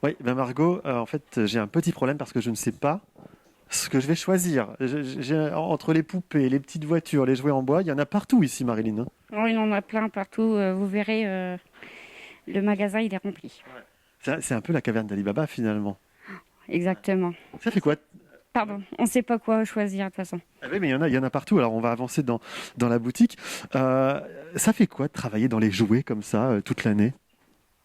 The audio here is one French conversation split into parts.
Oui, ben Margot, en fait, j'ai un petit problème parce que je ne sais pas ce que je vais choisir. Entre les poupées, les petites voitures, les jouets en bois, il y en a partout ici, Marilyn, hein. Oui, il en a plein partout. Vous verrez, le magasin, il est rempli. C'est un peu la caverne d'Ali Baba finalement. Exactement. Ça fait quoi? Pardon, on ne sait pas quoi choisir de toute façon. Ah oui, mais il y en a partout. Alors on va avancer dans la boutique. Euh, Ça fait quoi de travailler dans les jouets comme ça toute l'année?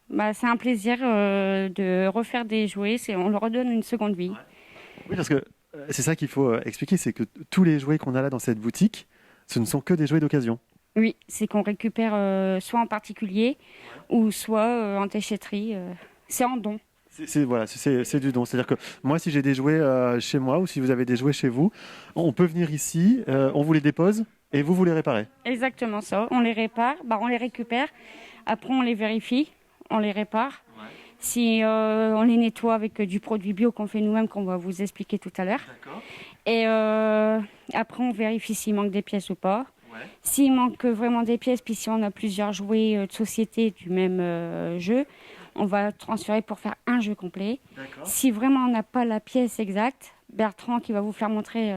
Bah, c'est un plaisir de refaire des jouets. On leur redonne une seconde vie. Oui, parce que c'est ça qu'il faut expliquer, c'est que tous les jouets qu'on a là dans cette boutique, ce ne sont que des jouets d'occasion. Oui, c'est qu'on récupère soit en particulier ou soit en déchetterie. C'est en don. Voilà, c'est du don. C'est-à-dire que moi, si j'ai des jouets chez moi ou si vous avez des jouets chez vous, on peut venir ici, on vous les dépose et vous les réparez. Exactement ça. On les répare, bah, on les récupère. Après, on les vérifie, on les répare. Si on les nettoie avec du produit bio qu'on fait nous-mêmes, qu'on va vous expliquer tout à l'heure. Et après, on vérifie s'il manque des pièces ou pas. S'il manque vraiment des pièces, puis si on a plusieurs jouets de société du même jeu, on va transférer pour faire un jeu complet. Si vraiment on n'a pas la pièce exacte, Bertrand qui va vous faire montrer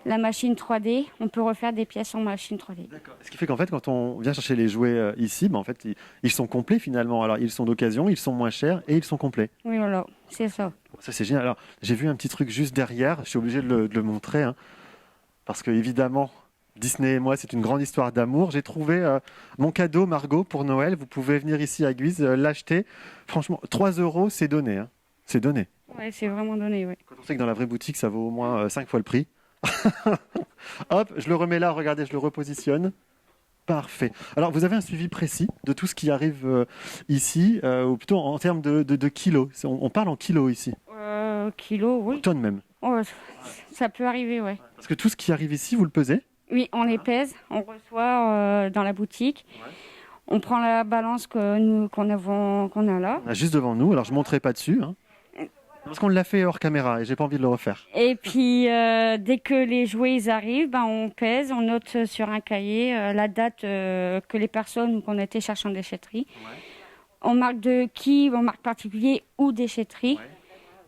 la machine 3D, on peut refaire des pièces en machine 3D. Ce qui fait qu'en fait, quand on vient chercher les jouets ici, en fait, ils sont complets finalement. Alors, ils sont d'occasion, ils sont moins chers et ils sont complets. Oui, voilà, c'est ça. Ça, c'est génial. Alors, j'ai vu un petit truc juste derrière. Je suis obligé de le montrer, hein, parce que évidemment, Disney et moi, c'est une grande histoire d'amour. J'ai trouvé mon cadeau, Margot, pour Noël. Vous pouvez venir ici à Guise, l'acheter. Franchement, 3 euros, c'est donné, hein. C'est donné. Oui, c'est vraiment donné, oui. Quand on sait que dans la vraie boutique, ça vaut au moins 5 fois le prix. Hop, je le remets là, regardez, je le repositionne. Parfait. Alors, vous avez un suivi précis de tout ce qui arrive ici, ou plutôt en termes de kilos. On parle en kilos ici, Kilo, en oui. tonnes même. Oh, ça peut arriver, oui. Parce que tout ce qui arrive ici, vous le pesez? Oui, on les pèse, on reçoit dans la boutique. On prend la balance qu'on a là. On a juste devant nous, alors je ne montrerai pas dessus, hein, parce qu'on l'a fait hors caméra et j'ai pas envie de le refaire. Et puis, dès que les jouets ils arrivent, ben, on pèse, on note sur un cahier la date que les personnes ou qu'on a été chercher en déchetterie. On marque on marque particulier ou déchetterie.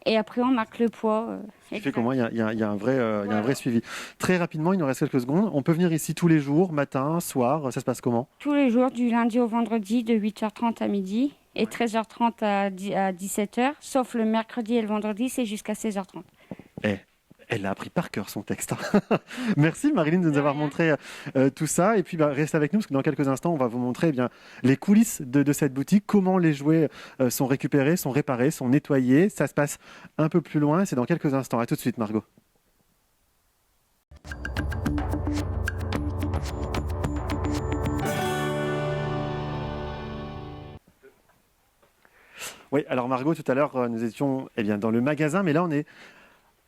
Et après, on marque le poids. Ce qui fait qu'au moins, il y a un vrai suivi. Très rapidement, il nous reste quelques secondes. On peut venir ici tous les jours, matin, soir, ça se passe comment? Tous les jours, du lundi au vendredi, de 8h30 à midi et 13h30 à 17h, sauf le mercredi et le vendredi, c'est jusqu'à 16h30. Eh, elle a appris par cœur son texte. Merci Marilyn de nous avoir montré tout ça. Et puis restez avec nous parce que dans quelques instants, on va vous montrer les coulisses de cette boutique, comment les jouets sont récupérés, sont réparés, sont nettoyés. Ça se passe un peu plus loin. C'est dans quelques instants. À tout de suite, Margot. Oui, alors Margot, tout à l'heure, nous étions dans le magasin, mais là, on est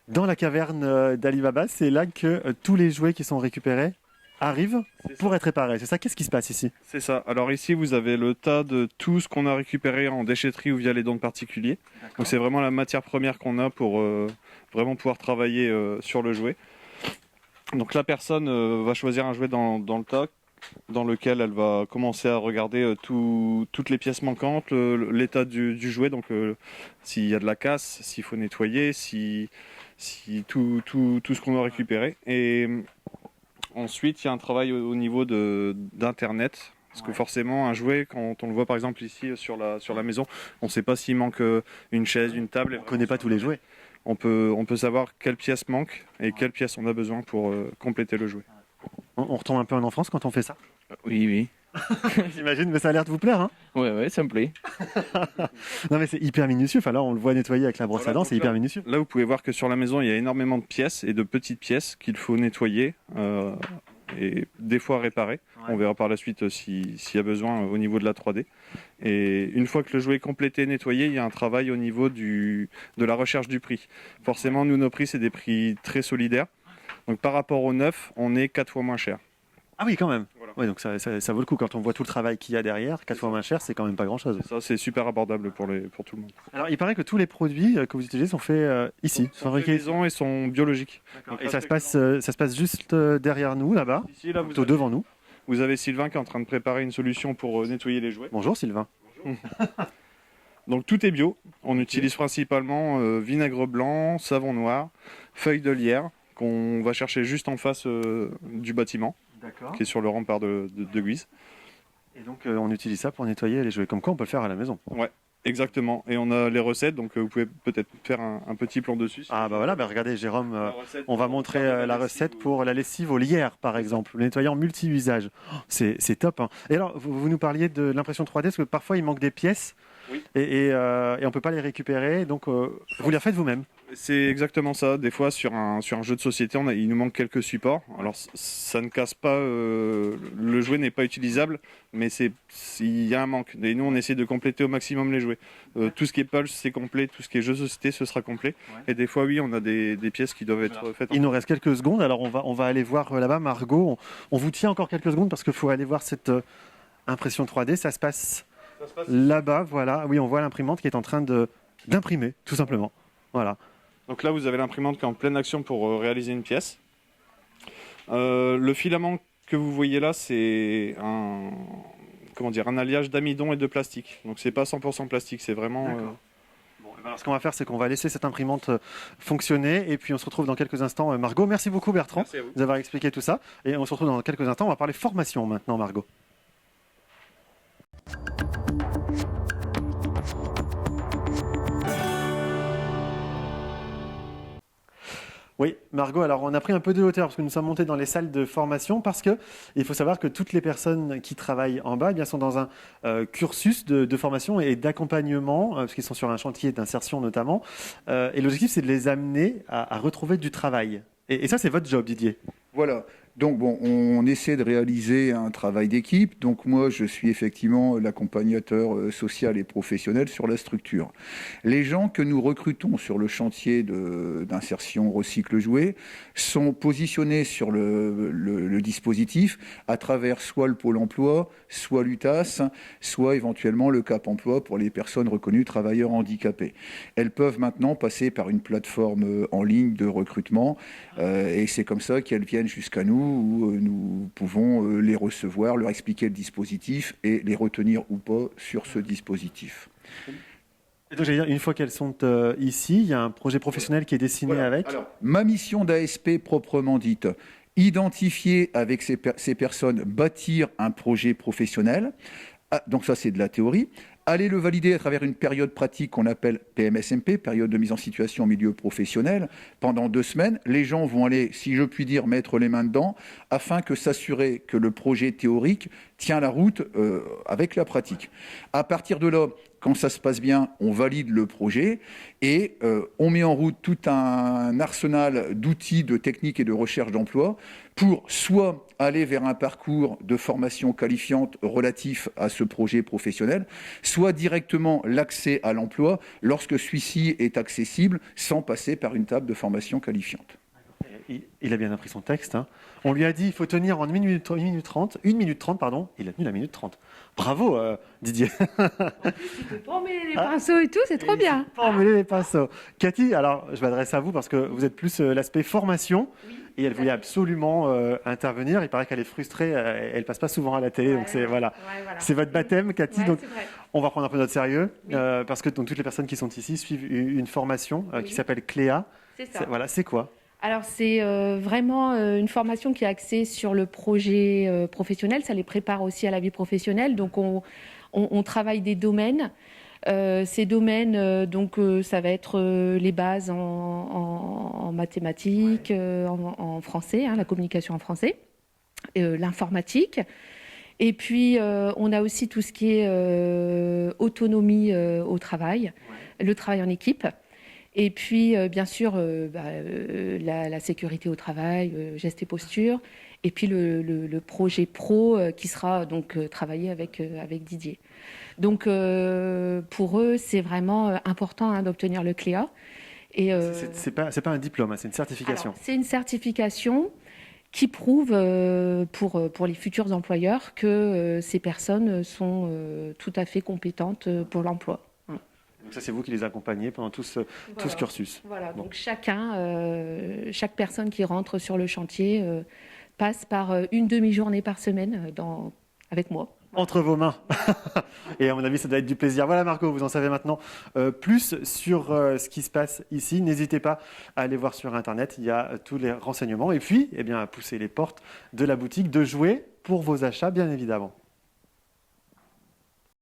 dans la caverne d'Ali Baba. C'est là que tous les jouets qui sont récupérés arrivent pour être réparés. C'est ça? Qu'est-ce qui se passe ici? C'est ça. Alors ici, vous avez le tas de tout ce qu'on a récupéré en déchetterie ou via les dons de particuliers. Donc c'est vraiment la matière première qu'on a pour vraiment pouvoir travailler sur le jouet. Donc la personne va choisir un jouet dans le tas dans lequel elle va commencer à regarder toutes les pièces manquantes, l'état du jouet, donc s'il y a de la casse, s'il faut nettoyer, si tout ce qu'on a récupéré. Et ensuite, il y a un travail au niveau d'Internet. Parce que forcément, un jouet, quand on le voit par exemple ici sur la maison, on ne sait pas s'il manque une chaise, une table. On ne connaît pas tous les jouets. On peut savoir quelle pièce manque et quelle pièce on a besoin pour compléter le jouet. On retombe un peu en enfance quand on fait ça? Oui, oui. J'imagine, mais ça a l'air de vous plaire, hein? Ouais, ça me plaît. Non, mais c'est hyper minutieux. Enfin, là, on le voit nettoyer avec la brosse à dents, c'est hyper minutieux. Là, vous pouvez voir que sur la maison, il y a énormément de pièces et de petites pièces qu'il faut nettoyer et des fois réparer. On verra par la suite s'il y a besoin au niveau de la 3D. Et une fois que le jouet est complété, nettoyé, il y a un travail au niveau de la recherche du prix. Forcément, nous, nos prix, c'est des prix très solidaires. Donc par rapport au neuf, on est 4 fois moins cher. Ah oui, quand même. Voilà. Ouais, donc ça vaut le coup quand on voit tout le travail qu'il y a derrière. 4 fois moins cher, c'est quand même pas grand-chose. Ça, c'est super abordable pour tout le monde. Alors, il paraît que tous les produits que vous utilisez sont faits ici. Sont faits maison et sont biologiques. Donc, et ça se passe juste derrière nous, là-bas, ici, là, plutôt devant nous. Vous avez Sylvain qui est en train de préparer une solution pour nettoyer les jouets. Bonjour Sylvain. Donc tout est bio. On utilise principalement vinaigre blanc, savon noir, feuilles de lierre qu'on va chercher juste en face du bâtiment, D'accord. qui est sur le rempart de Guise. Et donc, on utilise ça pour nettoyer les jouets. Comme quoi, on peut le faire à la maison. Ouais, exactement. Et on a les recettes, donc vous pouvez peut-être faire un petit plan dessus. Ah bah voilà, regardez Jérôme, on va montrer la recette pour la lessive aux lierres par exemple, le nettoyant multi-usage. Oh, c'est top. Hein. Et alors, vous nous parliez de l'impression 3D, parce que parfois il manque des pièces Oui. et on ne peut pas les récupérer, donc vous les refaites vous-même. C'est exactement ça. Des fois, sur un jeu de société, il nous manque quelques supports. Alors, ça ne casse pas, le jouet n'est pas utilisable, mais il y a un manque. Et nous, on essaie de compléter au maximum les jouets. Tout ce qui est Pulse, c'est complet. Tout ce qui est jeu de société, ce sera complet. Ouais. Et des fois, oui, on a des pièces qui doivent être faites. Il nous reste quelques secondes, alors on va aller voir là-bas. Margot, on vous tient encore quelques secondes parce qu'il faut aller voir cette impression 3D. Ça se passe là-bas, voilà. Oui, on voit l'imprimante qui est en train d'imprimer, tout simplement. Voilà. Donc là, vous avez l'imprimante qui est en pleine action pour réaliser une pièce. Le filament que vous voyez là, c'est un alliage d'amidon et de plastique. Donc c'est pas 100% plastique, c'est vraiment... Bon, alors ce qu'on va faire, c'est qu'on va laisser cette imprimante fonctionner et puis on se retrouve dans quelques instants. Margot, merci beaucoup Bertrand d'avoir expliqué tout ça. Et on se retrouve dans quelques instants, on va parler formation maintenant Margot. Oui, Margot, alors on a pris un peu de hauteur parce que nous sommes montés dans les salles de formation parce que il faut savoir que toutes les personnes qui travaillent en bas sont dans un cursus de formation et d'accompagnement, parce qu'ils sont sur un chantier d'insertion notamment. Et l'objectif, c'est de les amener à retrouver du travail. Et ça, c'est votre job, Didier. Voilà. Donc, bon, on essaie de réaliser un travail d'équipe. Donc, moi, je suis effectivement l'accompagnateur social et professionnel sur la structure. Les gens que nous recrutons sur le chantier d'insertion recycle jouet sont positionnés sur le dispositif à travers soit le Pôle emploi, soit l'UTAS, soit éventuellement le Cap emploi pour les personnes reconnues travailleurs handicapés. Elles peuvent maintenant passer par une plateforme en ligne de recrutement et c'est comme ça qu'elles viennent jusqu'à nous où nous pouvons les recevoir, leur expliquer le dispositif et les retenir ou pas sur ce dispositif. Et donc, j'allais dire, une fois qu'elles sont ici, il y a un projet professionnel qui est dessiné avec. Alors, ma mission d'ASP proprement dite, identifier avec ces personnes, bâtir un projet professionnel. Donc ça, c'est de la théorie. Aller le valider à travers une période pratique qu'on appelle PMSMP, période de mise en situation en milieu professionnel. Pendant 2 semaines, les gens vont aller, si je puis dire, mettre les mains dedans, afin que s'assurer que le projet théorique tient la route avec la pratique. À partir de là, quand ça se passe bien, on valide le projet et on met en route tout un arsenal d'outils, de techniques et de recherche d'emploi pour soit aller vers un parcours de formation qualifiante relatif à ce projet professionnel, soit directement l'accès à l'emploi lorsque celui-ci est accessible sans passer par une table de formation qualifiante. Il a bien appris son texte. Hein. On lui a dit qu'il faut tenir en 1 minute 30. Il a tenu la minute 30. Bravo, Didier. En plus, tu peux pas emmêler les pinceaux et tout, c'est trop bien. Pas emmêler les pinceaux. Cathy, alors je m'adresse à vous parce que vous êtes plus l'aspect formation. Oui, et elle voulait absolument intervenir. Il paraît qu'elle est frustrée. Elle passe pas souvent à la télé. Donc voilà. C'est votre baptême, Cathy. Donc on va prendre un peu notre sérieux parce que donc, toutes les personnes qui sont ici suivent une formation qui s'appelle Cléa. C'est ça. Voilà, c'est quoi ? Alors, c'est vraiment une formation qui est axée sur le projet professionnel. Ça les prépare aussi à la vie professionnelle. Donc, on travaille des domaines. Ces domaines, ça va être les bases en mathématiques, en français, la communication en français, l'informatique. Et puis, on a aussi tout ce qui est autonomie au travail, le travail en équipe. Et puis, bien sûr, la sécurité au travail, gestes et postures. Et puis, le projet pro qui sera donc travaillé avec Didier. Donc, pour eux, c'est vraiment important d'obtenir le CLEA. Et, c'est pas un diplôme, c'est une certification. Alors, c'est une certification qui prouve pour les futurs employeurs que ces personnes sont tout à fait compétentes pour l'emploi. Donc ça, c'est vous qui les accompagnez pendant tout ce cursus. Voilà, donc chaque personne qui rentre sur le chantier passe par une demi-journée par semaine avec moi. entre vos mains. Et à mon avis, ça doit être du plaisir. Voilà Marco, vous en savez maintenant plus sur ce qui se passe ici. N'hésitez pas à aller voir sur Internet, il y a tous les renseignements. Et puis, à pousser les portes de la boutique, de jouer pour vos achats, bien évidemment.